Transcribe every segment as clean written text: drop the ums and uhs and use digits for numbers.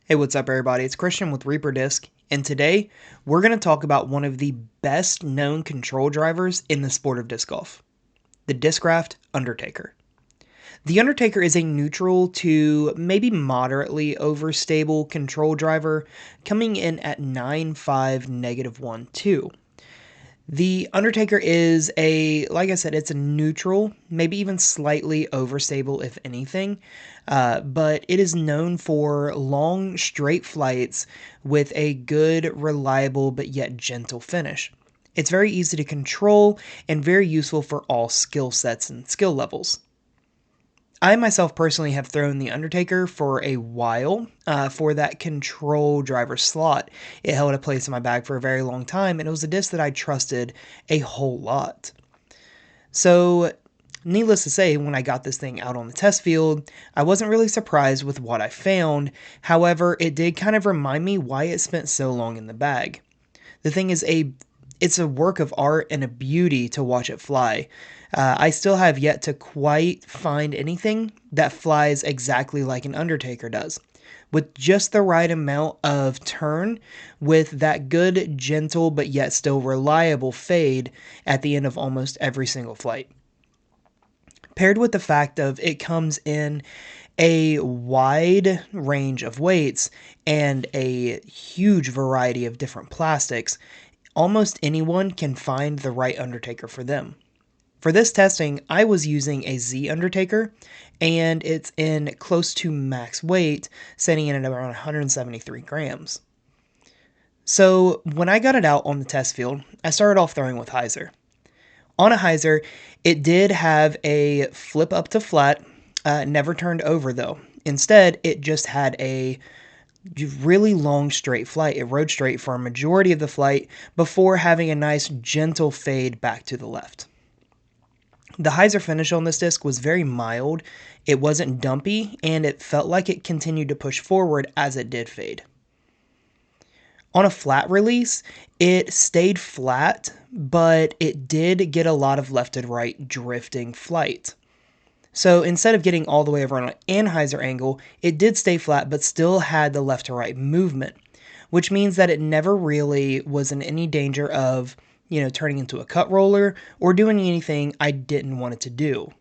Hey, what's up, everybody? It's Christian with Reaper Disc, and today we're going to talk about one of the best known control drivers in the sport of disc golf, the Discraft Undertaker. The Undertaker is a neutral to maybe moderately overstable control driver, coming in at 9.5 -1.2. The Undertaker is like I said, it's a neutral, maybe even slightly overstable if anything, but it is known for long, straight flights with a good, reliable, but yet gentle finish. It's very easy to control and very useful for all skill sets and skill levels. I myself personally have thrown the Undertaker for a while for that control driver slot. It held a place in my bag for a very long time, and it was a disc that I trusted a whole lot. So, needless to say, when I got this thing out on the test field, I wasn't really surprised with what I found. However, it did kind of remind me why it spent so long in the bag. The thing is, it's a work of art and a beauty to watch it fly. I still have yet to quite find anything that flies exactly like an Undertaker does, with just the right amount of turn, with that good, gentle, but yet still reliable fade at the end of almost every single flight. Paired with the fact of it comes in a wide range of weights and a huge variety of different plastics, almost anyone can find the right Undertaker for them. For this testing, I was using a Z Undertaker, and it's in close to max weight, setting in at around 173 grams. So when I got it out on the test field, I started off throwing with Hyzer. On a Hyzer, it did have a flip up to flat, never turned over though. Instead, it just had a really long straight flight. It rode straight for a majority of the flight before having a nice gentle fade back to the left. The Hyzer finish on this disc was very mild, it wasn't dumpy, and it felt like it continued to push forward as it did fade. On a flat release, it stayed flat, but it did get a lot of left and right drifting flight. So instead of getting all the way over on an Anhyzer angle, it did stay flat but still had the left to right movement, which means that it never really was in any danger of, turning into a cut roller or doing anything I didn't want it to do.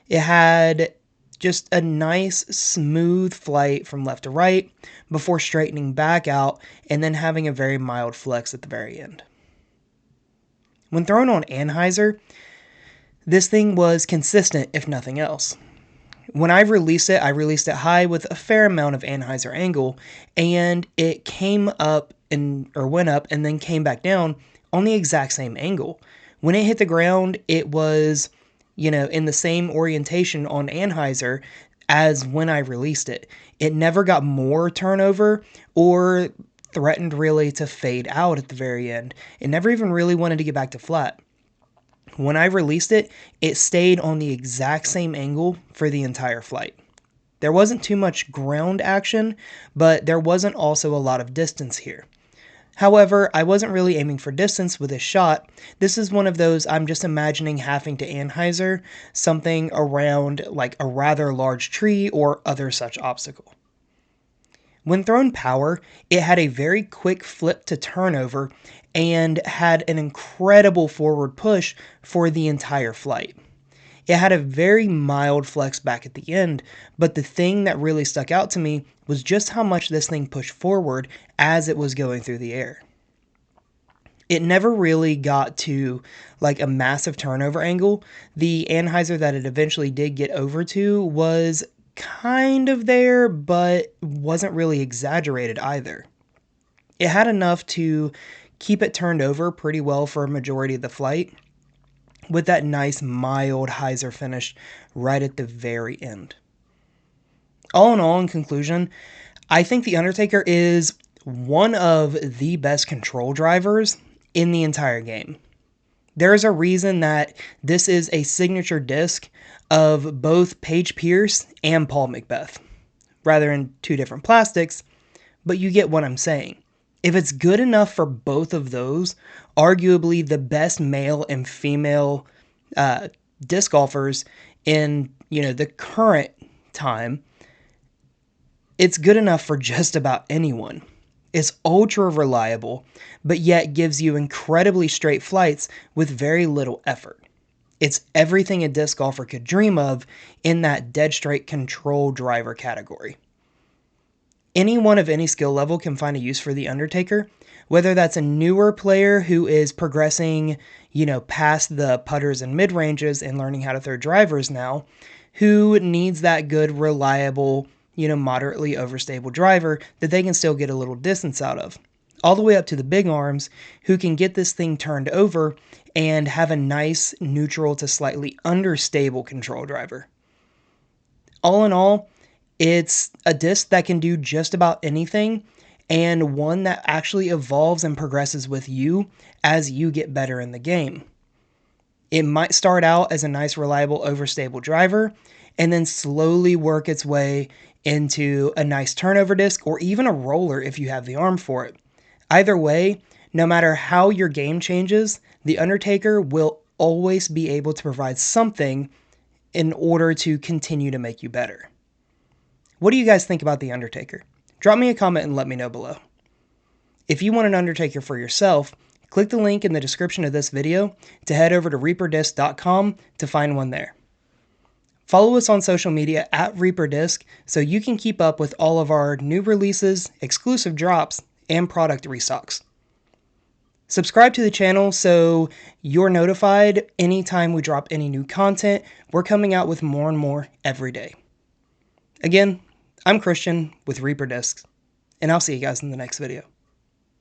It had just a nice smooth flight from left to right before straightening back out and then having a very mild flex at the very end. When thrown on Anhyzer, this thing was consistent if nothing else. When I released it high with a fair amount of Anhyzer angle, and it came up or went up and then came back down on the exact same angle. When it hit the ground, it was, in the same orientation on Anhyzer as when I released it. It never got more turnover or threatened really to fade out at the very end. It never even really wanted to get back to flat. When I released it, it stayed on the exact same angle for the entire flight. There wasn't too much ground action, but there wasn't also a lot of distance here. However, I wasn't really aiming for distance with this shot. This is one of those I'm just imagining having to Anhyzer something around like a rather large tree or other such obstacle. When thrown power, it had a very quick flip to turnover and had an incredible forward push for the entire flight. It had a very mild flex back at the end, but the thing that really stuck out to me was just how much this thing pushed forward as it was going through the air. It never really got to like a massive turnover angle. The Anhyzer that it eventually did get over to was kind of there, but wasn't really exaggerated either. It had enough to keep it turned over pretty well for a majority of the flight, with that nice mild Hyzer finish right at the very end. All in all, in conclusion, I think the Undertaker is one of the best control drivers in the entire game. There is a reason that this is a signature disc of both Paige Pierce and Paul Macbeth, rather in two different plastics, but you get what I'm saying. If it's good enough for both of those, arguably the best male and female disc golfers in the current time, It's good enough for just about anyone. It's ultra reliable, but yet gives you incredibly straight flights with very little effort. It's everything a disc golfer could dream of in that dead straight control driver category. Anyone of any skill level can find a use for the Undertaker, whether that's a newer player who is progressing, past the putters and mid-ranges and learning how to throw drivers now, who needs that good, reliable, moderately overstable driver that they can still get a little distance out of. All the way up to the big arms who can get this thing turned over and have a nice neutral to slightly understable control driver. All in all, it's a disc that can do just about anything, and one that actually evolves and progresses with you as you get better in the game. It might start out as a nice, reliable, overstable driver, and then slowly work its way into a nice turnover disc, or even a roller if you have the arm for it. Either way, no matter how your game changes, the Undertaker will always be able to provide something in order to continue to make you better. What do you guys think about the Undertaker? Drop me a comment and let me know below. If you want an Undertaker for yourself, click the link in the description of this video to head over to reaperdisc.com to find one there. Follow us on social media at ReaperDisc so you can keep up with all of our new releases, exclusive drops, and product restocks. Subscribe to the channel so you're notified anytime we drop any new content. We're coming out with more and more every day. Again, I'm Christian with Reaper Discs, and I'll see you guys in the next video.